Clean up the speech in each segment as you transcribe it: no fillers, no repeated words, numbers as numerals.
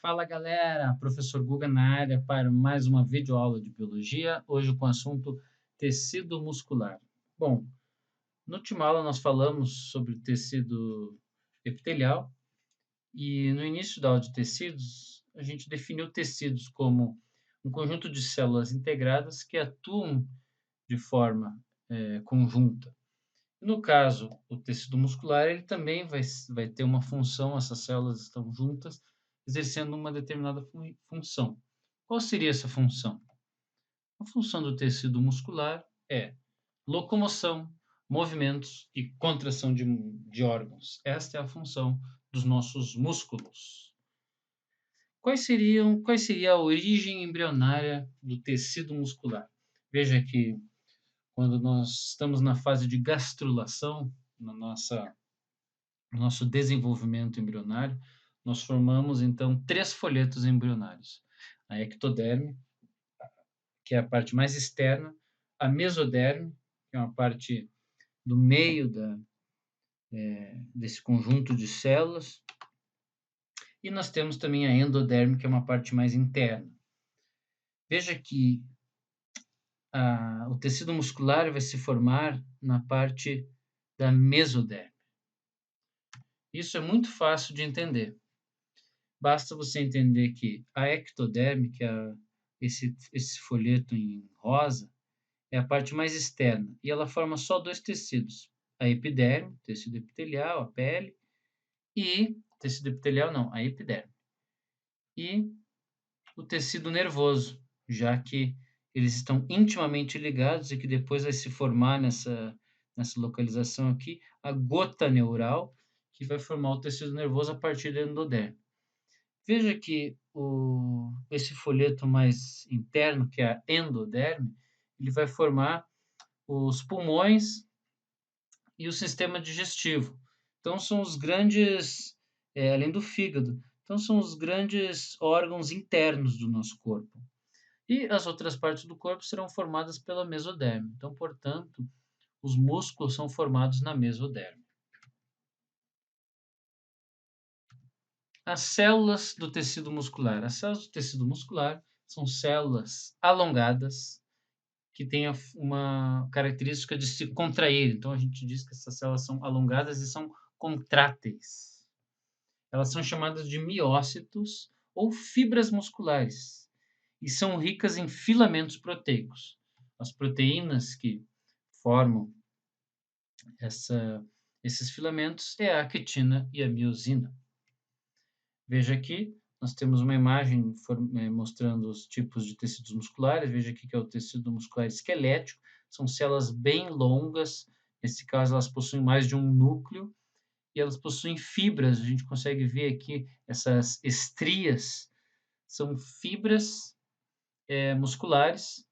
Fala galera, professor Guga na área para mais uma videoaula de biologia, hoje com o assunto tecido muscular. Bom, na última aula nós falamos sobre tecido epitelial e no início da aula de tecidos a gente definiu tecidos como um conjunto de células integradas que atuam de forma conjunta. No caso, o tecido muscular, ele também vai ter uma função, essas células estão juntas, exercendo uma determinada função. Qual seria essa função? A função do tecido muscular é locomoção, movimentos e contração de órgãos. Esta é a função dos nossos músculos. Qual seria a origem embrionária do tecido muscular? Veja que quando nós estamos na fase de gastrulação, na no nosso desenvolvimento embrionário, nós formamos então três folhetos embrionários: a ectoderme, que é a parte mais externa, a mesoderme, que é uma parte do meio desse conjunto de células, e nós temos também a endoderme, que é uma parte mais interna. Veja que o tecido muscular vai se formar na parte da mesoderme. Isso é muito fácil de entender. Basta você entender que a ectoderme, que é esse folheto em rosa, é a parte mais externa e ela forma só dois tecidos: a epiderme, tecido epitelial, a pele, e tecido epitelial não, a epiderme, e o tecido nervoso, já que eles estão intimamente ligados e que depois vai se formar nessa localização aqui a gota neural, que vai formar o tecido nervoso a partir da endoderme. Veja que esse folheto mais interno, que é a endoderme, ele vai formar os pulmões e o sistema digestivo. Então, são os grandes, além do fígado, então são os grandes órgãos internos do nosso corpo. E as outras partes do corpo serão formadas pela mesoderme. Então, portanto, os músculos são formados na mesoderme. As células do tecido muscular. As células do tecido muscular são células alongadas que têm uma característica de se contrair. Então, a gente diz que essas células são alongadas e são contráteis. Elas são chamadas de miócitos ou fibras musculares e são ricas em filamentos proteicos. As proteínas que formam esses filamentos é a actina e a miosina. Veja aqui, nós temos uma imagem mostrando os tipos de tecidos musculares. Veja aqui que é o tecido muscular esquelético. São células bem longas. Nesse caso, elas possuem mais de um núcleo e elas possuem fibras. A gente consegue ver aqui essas estrias. São fibras musculares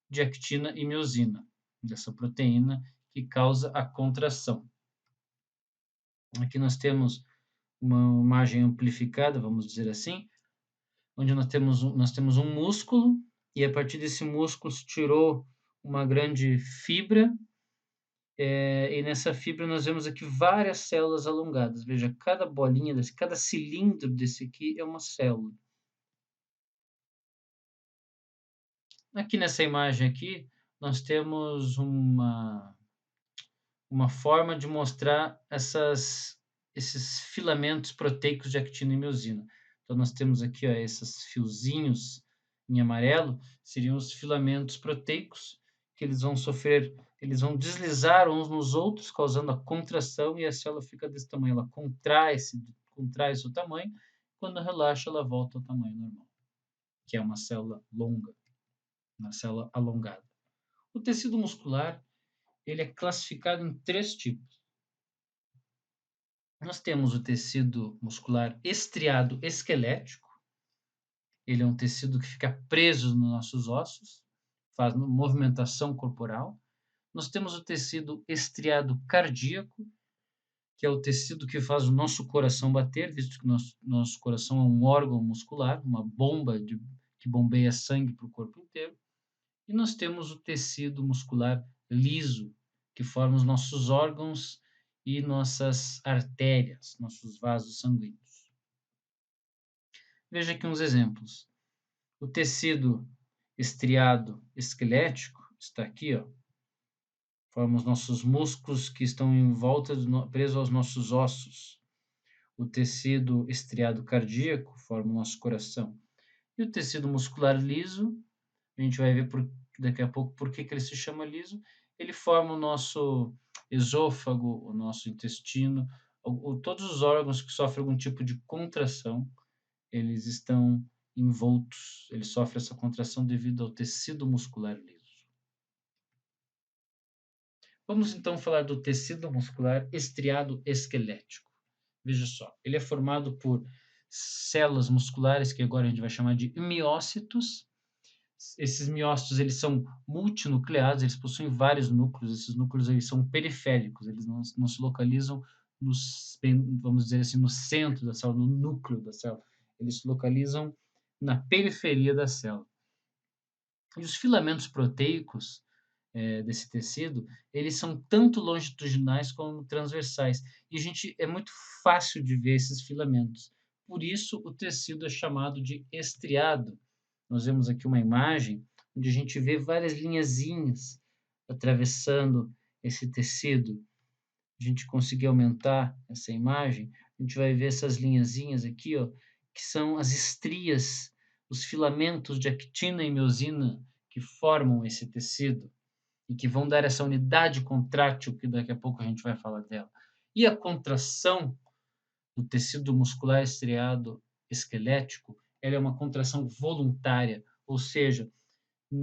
de actina e miosina, dessa proteína que causa a contração. Aqui nós temos uma imagem amplificada, vamos dizer assim, onde nós temos um músculo e a partir desse músculo se tirou uma grande fibra e nessa fibra nós vemos aqui várias células alongadas. Veja, cada bolinha, cada cilindro desse aqui é uma célula. Aqui nessa imagem aqui, nós temos uma forma de mostrar esses filamentos proteicos de actina e miosina. Então, nós temos aqui ó, esses fiozinhos em amarelo, seriam os filamentos proteicos, que eles vão deslizar uns nos outros, causando a contração, e a célula fica desse tamanho. Ela contrai seu tamanho, quando relaxa, ela volta ao tamanho normal, que é uma célula longa, uma célula alongada. O tecido muscular, ele é classificado em três tipos. Nós temos o tecido muscular estriado esquelético. Ele é um tecido que fica preso nos nossos ossos, faz movimentação corporal. Nós temos o tecido estriado cardíaco, que é o tecido que faz o nosso coração bater, visto que nosso coração é um órgão muscular, uma bomba que bombeia sangue para o corpo inteiro. E nós temos o tecido muscular liso, que forma os nossos órgãos e nossas artérias, nossos vasos sanguíneos. Veja aqui uns exemplos. O tecido estriado esquelético está aqui, ó, forma os nossos músculos que estão em volta, presos aos nossos ossos. O tecido estriado cardíaco forma o nosso coração. E o tecido muscular liso, a gente vai ver daqui a pouco por que ele se chama liso, ele forma o nosso esôfago, o nosso intestino, todos os órgãos que sofrem algum tipo de contração, eles estão envoltos, ele sofre essa contração devido ao tecido muscular liso. Vamos então falar do tecido muscular estriado esquelético. Veja só, ele é formado por células musculares, que agora a gente vai chamar de miócitos. Esses miócitos, eles são multinucleados, eles possuem vários núcleos, esses núcleos eles são periféricos, eles não se localizam, vamos dizer assim, no centro da célula, no núcleo da célula, eles se localizam na periferia da célula. E os filamentos proteicos desse tecido, eles são tanto longitudinais como transversais. E é muito fácil de ver esses filamentos. Por isso, o tecido é chamado de estriado. Nós vemos aqui uma imagem onde a gente vê várias linhazinhas atravessando esse tecido. A gente conseguir aumentar essa imagem, a gente vai ver essas linhazinhas aqui, ó, que são as estrias, os filamentos de actina e miosina que formam esse tecido e que vão dar essa unidade contrátil que daqui a pouco a gente vai falar dela. E a contração do tecido muscular estriado esquelético, ela é uma contração voluntária, ou seja,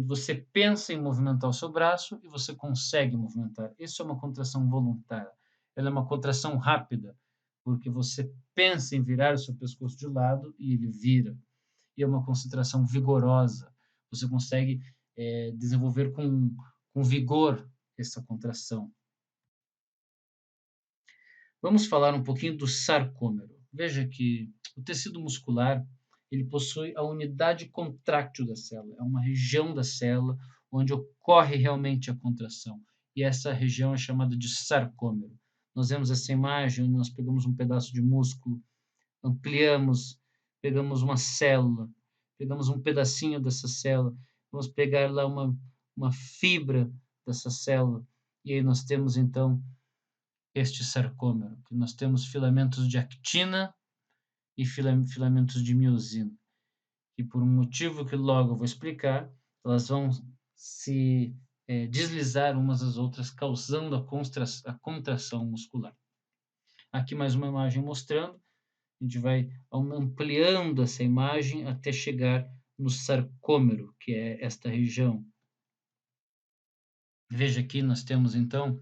você pensa em movimentar o seu braço e você consegue movimentar. Isso é uma contração voluntária. Ela é uma contração rápida, porque você pensa em virar o seu pescoço de lado e ele vira. E é uma concentração vigorosa. Você consegue desenvolver com vigor essa contração. Vamos falar um pouquinho do sarcômero. Veja que o tecido muscular ele possui a unidade contrátil da célula. É uma região da célula onde ocorre realmente a contração. E essa região é chamada de sarcômero. Nós vemos essa imagem onde nós pegamos um pedaço de músculo, ampliamos, pegamos uma célula, pegamos um pedacinho dessa célula, vamos pegar lá uma fibra dessa célula, e aí nós temos então este sarcômero, que nós temos filamentos de actina e filamentos de miosina. E por um motivo que logo eu vou explicar, elas vão se deslizar umas às outras, causando a contração muscular. Aqui mais uma imagem mostrando, a gente vai ampliando essa imagem até chegar no sarcômero, que é esta região. Veja aqui, nós temos então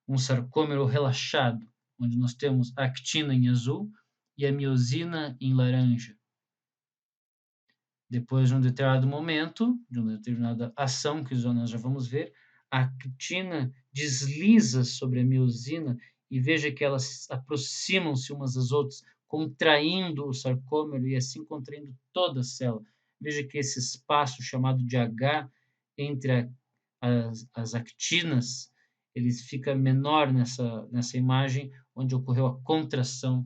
um sarcômero relaxado, onde nós temos a actina em azul e a miosina em laranja. Depois de um determinado momento, de uma determinada ação que nós já vamos ver, a actina desliza sobre a miosina e veja que elas aproximam-se umas às outras, contraindo o sarcômero e assim contraindo toda a célula. Veja que esse espaço chamado de H entre as actinas, ele fica menor nessa imagem, onde ocorreu a contração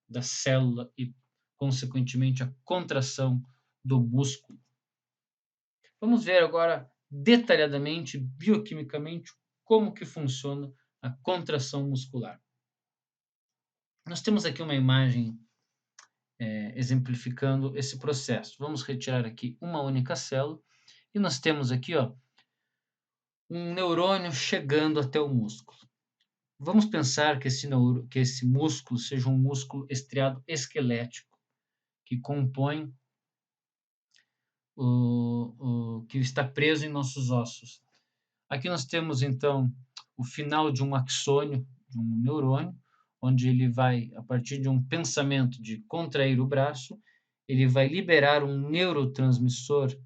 da célula e, consequentemente, a contração do músculo. Vamos ver agora detalhadamente, bioquimicamente, como que funciona a contração muscular. Nós temos aqui uma imagem exemplificando esse processo. Vamos retirar aqui uma única célula e nós temos aqui, ó, um neurônio chegando até o músculo. Vamos pensar que esse músculo seja um músculo estriado esquelético, que compõe que está preso em nossos ossos. Aqui nós temos, então, o final de um axônio, de um neurônio, onde ele vai, a partir de um pensamento de contrair o braço, ele vai liberar um neurotransmissor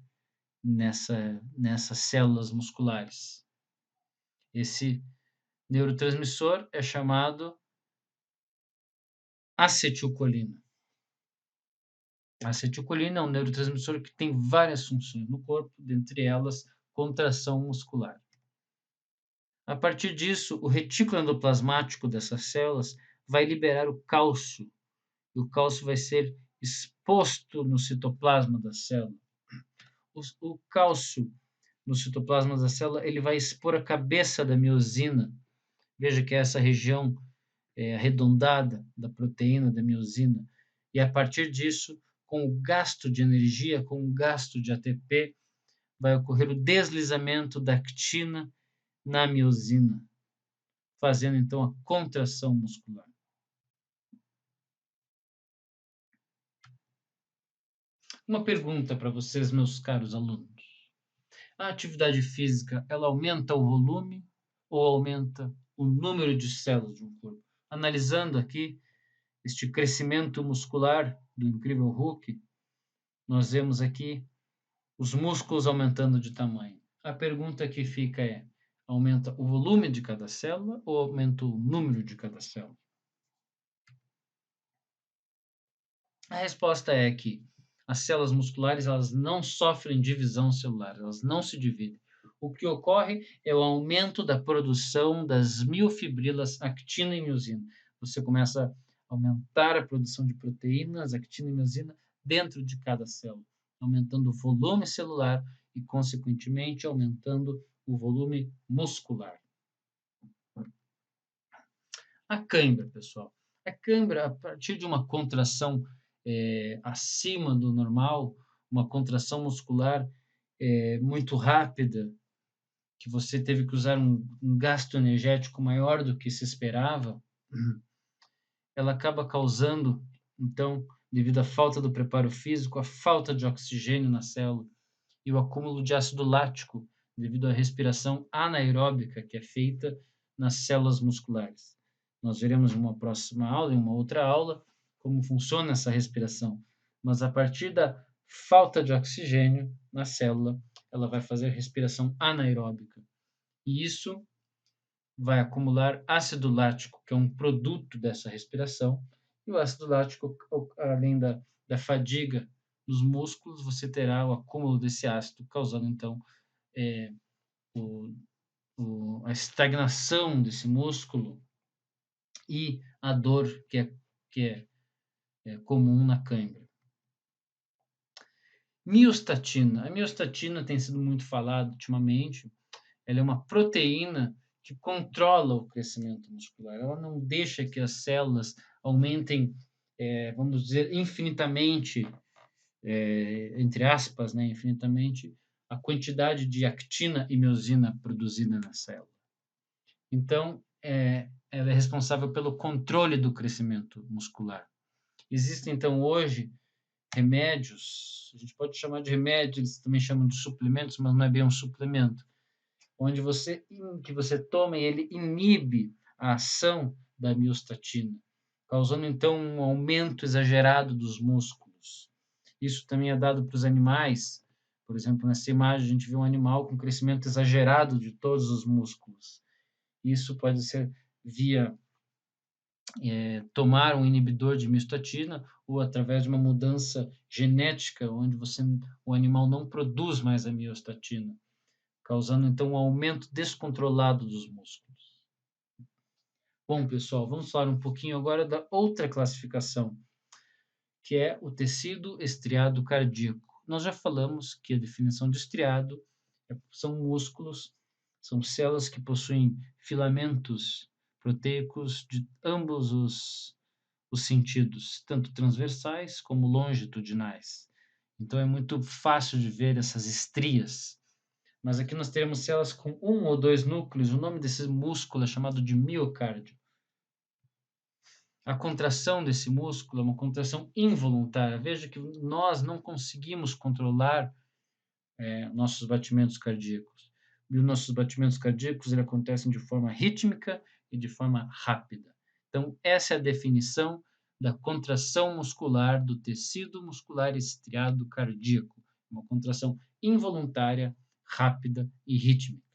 nessas células musculares. Esse neurotransmissor é chamado acetilcolina. A acetilcolina é um neurotransmissor que tem várias funções no corpo, dentre elas contração muscular. A partir disso, o retículo endoplasmático dessas células vai liberar o cálcio, e o cálcio vai ser exposto no citoplasma da célula. O cálcio no citoplasma da célula, ele vai expor a cabeça da miosina. Veja que é essa região arredondada da proteína da miosina. E a partir disso, com o gasto de energia, com o gasto de ATP, vai ocorrer o deslizamento da actina na miosina, fazendo então a contração muscular. Uma pergunta para vocês, meus caros alunos. A atividade física, ela aumenta o volume ou aumenta o número de células de um corpo? Analisando aqui este crescimento muscular do incrível Hulk, nós vemos aqui os músculos aumentando de tamanho. A pergunta que fica é: aumenta o volume de cada célula ou aumenta o número de cada célula? A resposta é que as células musculares elas não sofrem divisão celular, elas não se dividem. O que ocorre é o aumento da produção das miofibrilas actina e miosina. Você começa a aumentar a produção de proteínas, actina e miosina, dentro de cada célula, aumentando o volume celular e, consequentemente, aumentando o volume muscular. A cãibra, pessoal. A cãibra, a partir de uma contração acima do normal, uma contração muscular muito rápida, que você teve que usar um gasto energético maior do que se esperava, ela acaba causando, então, devido à falta do preparo físico, a falta de oxigênio na célula e o acúmulo de ácido lático devido à respiração anaeróbica que é feita nas células musculares. Nós veremos em uma próxima aula, em uma outra aula, como funciona essa respiração. Mas a partir da falta de oxigênio na célula, ela vai fazer respiração anaeróbica. E isso vai acumular ácido lático, que é um produto dessa respiração. E o ácido lático, além da fadiga nos músculos, você terá o acúmulo desse ácido, causando então o, a estagnação desse músculo e a dor que é comum na cãibra. Miostatina. A miostatina tem sido muito falada ultimamente. Ela é uma proteína que controla o crescimento muscular. Ela não deixa que as células aumentem, vamos dizer, infinitamente, entre aspas, né, infinitamente, a quantidade de actina e miosina produzida na célula. Então, ela é responsável pelo controle do crescimento muscular. Existem, então, hoje, remédios, a gente pode chamar de remédios, eles também chamam de suplementos, mas não é bem um suplemento, onde que você toma e ele inibe a ação da miostatina, causando, então, um aumento exagerado dos músculos. Isso também é dado para os animais. Por exemplo, nessa imagem, a gente vê um animal com crescimento exagerado de todos os músculos. Isso pode ser via tomar um inibidor de miostatina ou através de uma mudança genética, onde o animal não produz mais a miostatina, causando então um aumento descontrolado dos músculos. Bom, pessoal, vamos falar um pouquinho agora da outra classificação, que é o tecido estriado cardíaco. Nós já falamos que a definição de estriado são músculos, são células que possuem filamentos proteicos de ambos os sentidos, tanto transversais como longitudinais. Então é muito fácil de ver essas estrias. Mas aqui nós teremos células com um ou dois núcleos. O nome desse músculo é chamado de miocárdio. A contração desse músculo é uma contração involuntária. Veja que nós não conseguimos controlar nossos batimentos cardíacos. E os nossos batimentos cardíacos acontecem de forma rítmica e de forma rápida. Então, essa é a definição da contração muscular do tecido muscular estriado cardíaco. Uma contração involuntária, rápida e rítmica.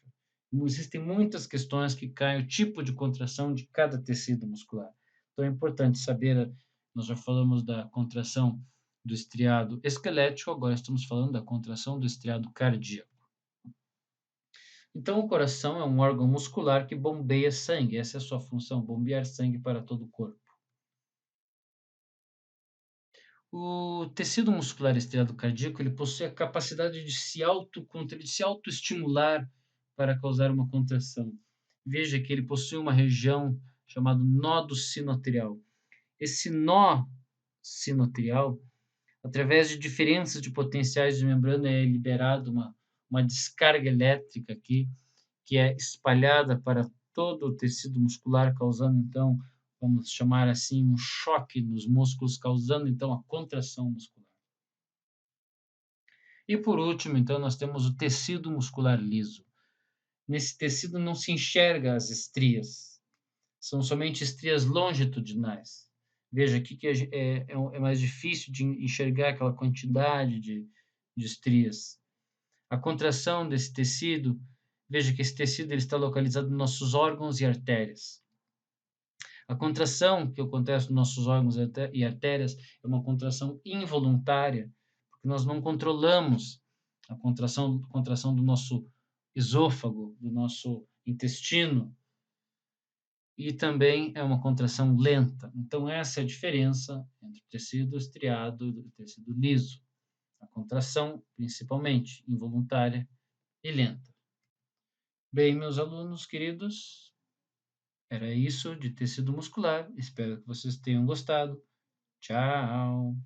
Existem muitas questões que caem o tipo de contração de cada tecido muscular. Então, é importante saber, nós já falamos da contração do estriado esquelético, agora estamos falando da contração do estriado cardíaco. Então, o coração é um órgão muscular que bombeia sangue, essa é a sua função, bombear sangue para todo o corpo. O tecido muscular estriado cardíaco, ele possui a capacidade de se autoestimular para causar uma contração. Veja que ele possui uma região chamada nodo sinoatrial. Esse nó sinoatrial, através de diferenças de potenciais de membrana, é liberado uma descarga elétrica aqui, que é espalhada para todo o tecido muscular, causando então, vamos chamar assim, um choque nos músculos, causando então a contração muscular. E por último, então, nós temos o tecido muscular liso. Nesse tecido não se enxerga as estrias, são somente estrias longitudinais. Veja aqui que é mais difícil de enxergar aquela quantidade de estrias. A contração desse tecido, veja que esse tecido ele está localizado nos nossos órgãos e artérias. A contração que acontece nos nossos órgãos e artérias é uma contração involuntária, porque nós não controlamos a contração do nosso esôfago, do nosso intestino, e também é uma contração lenta. Então, essa é a diferença entre o tecido estriado e o tecido liso. A contração, principalmente, involuntária e lenta. Bem, meus alunos queridos, era isso de tecido muscular. Espero que vocês tenham gostado. Tchau!